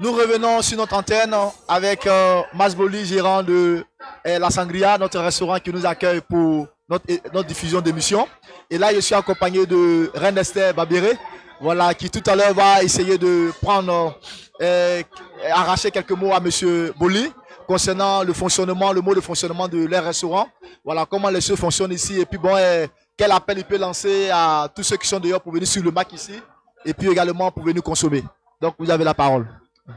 Nous revenons sur notre antenne avec Masboli, gérant de La Sangria, notre restaurant qui nous accueille pour notre diffusion d'émission. Et là, je suis accompagné de Reine Esther Babéré, voilà, qui tout à l'heure va essayer de prendre, arracher quelques mots à Monsieur Boli concernant le fonctionnement, le mot de fonctionnement de leur restaurant. Voilà, comment les choses fonctionnent ici. Et puis bon, quel appel il peut lancer à tous ceux qui sont dehors pour venir sur le MAC ici. Et puis également pour venir consommer. Donc, vous avez la parole.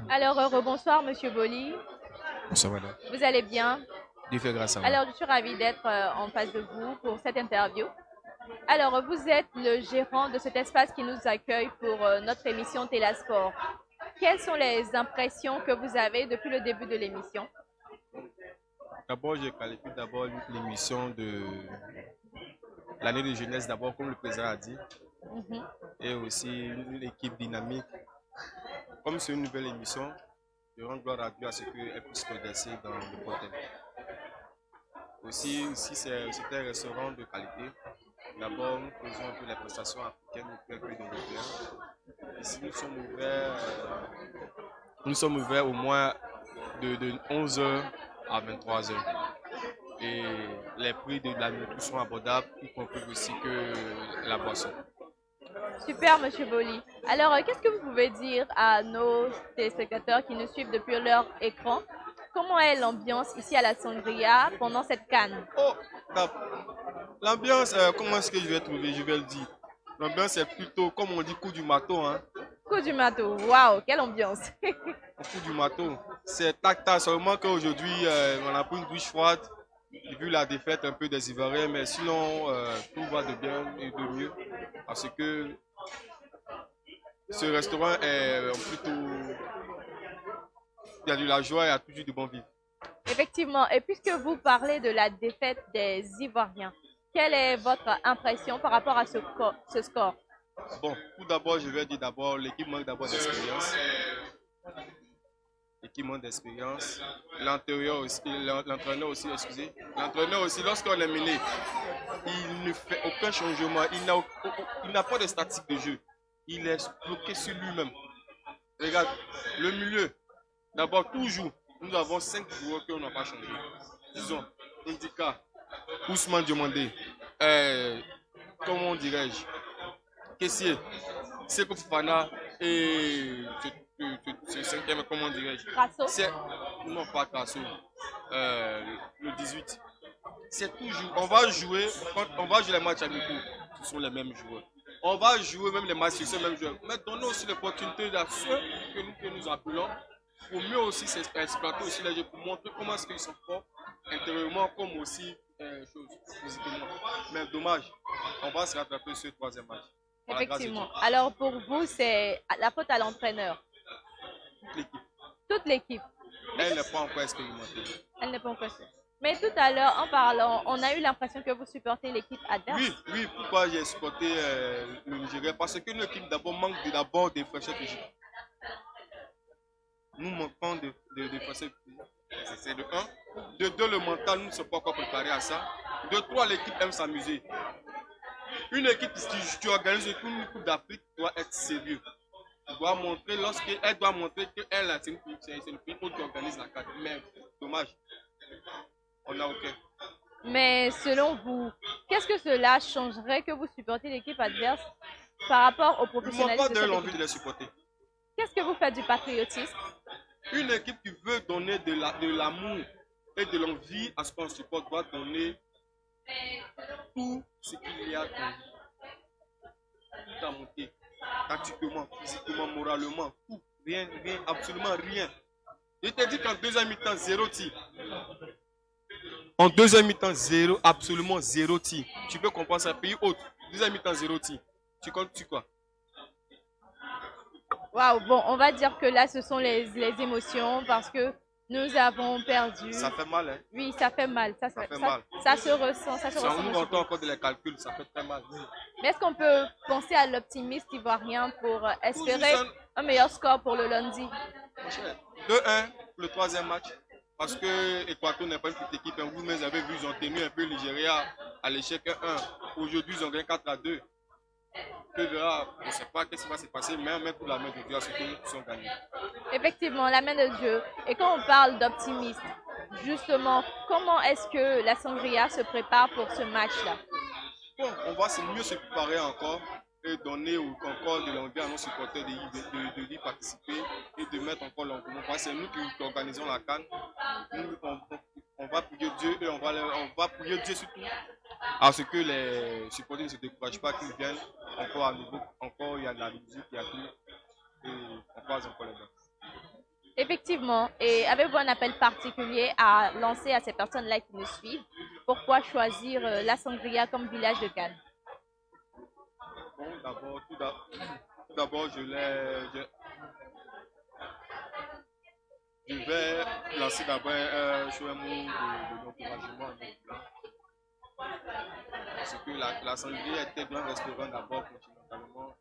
Alors, rebonsoir, Monsieur Boli. Bonsoir, madame. Vous allez bien? Dieu fait grâce à vous. Alors, je suis ravie d'être en face de vous pour cette interview. Alors, vous êtes le gérant de cet espace qui nous accueille pour notre émission Télasport. Quelles sont les impressions que vous avez depuis le début de l'émission? D'abord, je qualifie d'abord l'émission de l'année de jeunesse, d'abord, comme le président a dit, et aussi une équipe dynamique. Comme c'est une nouvelle émission, je rends gloire à Dieu à ce qu'elle puisse progresser dans le bon thème. Aussi, ici, c'est un restaurant de qualité. D'abord, nous faisons un peu les prestations africaines et peu européennes. Ici, nous sommes ouverts au moins de 11h à 23h. Et les prix de la nourriture sont abordables, y compris aussi que la boisson. Super, Monsieur Boli. Alors, qu'est-ce que vous pouvez dire à nos téléspectateurs qui nous suivent depuis leur écran? Comment est l'ambiance ici à la Sangria pendant cette canne? Oh, l'ambiance, comment est-ce que je vais trouver? Je vais le dire. L'ambiance est plutôt, comme on dit, coup du marteau. Hein. Coup du marteau, waouh, quelle ambiance! Coup du marteau. C'est tac-tac, seulement qu'aujourd'hui, on a pris une douche froide. J'ai vu la défaite un peu des Ivoiriens, mais sinon, tout va de bien et de mieux. Parce que ce restaurant est plutôt... Il y a de la joie et il y a toujours du bon vivre. Effectivement, et puisque vous parlez de la défaite des Ivoiriens, quelle est votre impression par rapport à ce score? Bon, tout d'abord, je vais dire d'abord, l'équipe manque d'abord d'expérience. L'équipe manque d'expérience. L'entraîneur aussi, excusez. L'entraîneur aussi, lorsqu'on est mené, il ne fait aucun changement. Il n'a pas de statique de jeu. Il est bloqué sur lui-même. Regarde, le milieu. D'abord, toujours, nous avons 5 joueurs qu'on n'a pas changé. Disons, Indika, Ousmane Diomandé, comment dirais-je, Kessier, Seko Fofana et ce cinquième, comment dirais-je? Grasso? Non, pas Grasso, le 18. C'est toujours, on va jouer les matchs amicaux, ce sont les mêmes joueurs. On va jouer même les matchs, ce sont les mêmes joueurs. Mais donnons aussi l'opportunité à ceux que nous appelons, pour mieux aussi exploiter aussi les jeux, pour montrer comment est-ce qu'ils sont forts intérieurement comme aussi physiquement. Mais dommage, on va se rattraper sur le troisième match. Effectivement. Alors pour vous, c'est la faute à l'entraîneur? Toute l'équipe. Elle n'est pas encore expérimentée. Elle n'est pas encore expérimentée. Mais tout à l'heure, en parlant, on a eu l'impression que vous supportez l'équipe adverse. Oui, pourquoi j'ai supporté le Nigeria? Parce que l'équipe d'abord manque d'abord des fraîcheurs de jeu. Nous manquons de fraîcheurs. C'est de 1. De 2, le mental, nous ne sommes pas encore préparés à ça. De 3, l'équipe aime s'amuser. Une équipe qui organise une Coupe d'Afrique doit être sérieuse. Elle doit montrer qu'elle c'est une people qui organise la carte. Mais dommage, on n'a aucun. Mais selon vous, qu'est-ce que cela changerait que vous supportez l'équipe adverse par rapport au professionnalisme? Je n'ai pas l'envie de les supporter. Qu'est-ce que vous faites du patriotisme? Une équipe qui veut donner de l'amour et de l'envie à ce qu'on supporte doit donner tout ce qu'il y a tout à monter. Tactiquement, physiquement, moralement, tout. Rien, absolument rien. Je te dis qu'en deuxième mi-temps, 0 tir. En deuxième mi-temps, absolument 0 tir. Tu peux comprendre ça, pays autre. Deuxième mi-temps, 0 tir. Tu comptes sur quoi? Waouh, bon, on va dire que là, ce sont les émotions parce que nous avons perdu. Ça fait mal, hein? Oui, ça fait mal. Ça fait mal. Ça se ressent. Ça se ressent. Nous rentrons encore dans les calculs, ça fait très mal. Mais est-ce qu'on peut penser à l'optimiste ivoirien pour espérer un meilleur score pour le lundi? 2-1 pour le troisième match. Parce que Équateur n'est pas une petite équipe. Vous-même avez vu, ils ont tenu un peu le Nigeria à l'échec 1-1. Aujourd'hui, ils ont gagné 4-2. Peu verra, on ne sait pas qu'est-ce qui va se passer, mais on met tout la main de Dieu à ce qu'ils sont gagnés. Effectivement, la main de Dieu. Et quand on parle d'optimisme, justement, comment est-ce que la Sangria se prépare pour ce match-là? Bon, on va mieux se préparer encore et donner encore de l'envie à nos supporters d'y participer et de mettre encore l'engouement. Parce que c'est nous qui organisons la CAN. Nous, on va prier Dieu et on va prier Dieu surtout à ce que les supporters ne se découragent pas, qu'ils viennent encore à nouveau. Encore, il y a de la musique, il y a tout. Et on passe encore les gars. Effectivement. Et avez-vous un appel particulier à lancer à ces personnes-là qui nous suivent? Pourquoi choisir la Sangria comme village de Cannes? Bon, tout d'abord, je vais lancer d'abord un mot d'encouragement. Parce que la Sangria est un grand restaurant d'abord continentalement.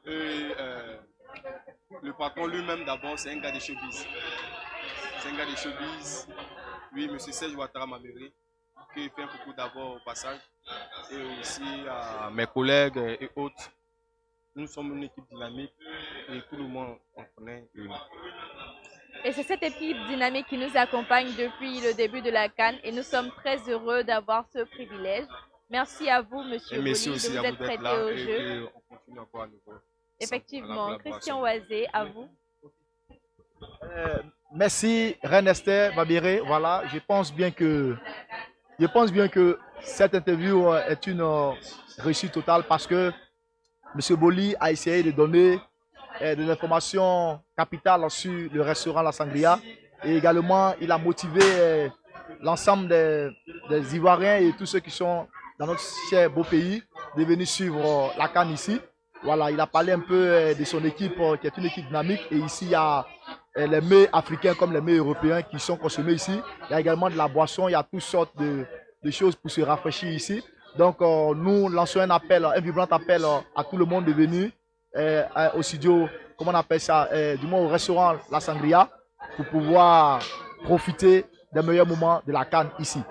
Et le patron lui-même d'abord, c'est un gars de showbiz. C'est un gars de showbiz. Oui, M. Serge Ouattara Maméré, qui fait un coucou d'abord au passage. Et aussi à mes collègues et autres. Nous sommes une équipe dynamique et tout le monde en connaît. Et c'est cette équipe dynamique qui nous accompagne depuis le début de la CAN et nous sommes très heureux d'avoir ce privilège. Merci à vous, Monsieur Boli, de vous être prêté au jeu. On continue encore à nouveau. Effectivement, Christian Oisé, à vous. Merci Reine Esther Babiré. Voilà, je pense bien que cette interview est une réussite totale parce que M. Boli a essayé de donner des informations capitales sur le restaurant La Sangria et également il a motivé l'ensemble des Ivoiriens et tous ceux qui sont dans notre cher beau pays de venir suivre la CAN ici. Voilà, il a parlé un peu de son équipe qui est une équipe dynamique et ici il y a les mets africains comme les mets européens qui sont consommés ici. Il y a également de la boisson, il y a toutes sortes de choses pour se rafraîchir ici. Donc nous lançons un vibrant appel à tout le monde de venir au studio, comment on appelle ça, du moins au restaurant La Sangria pour pouvoir profiter des meilleurs moments de la CAN ici.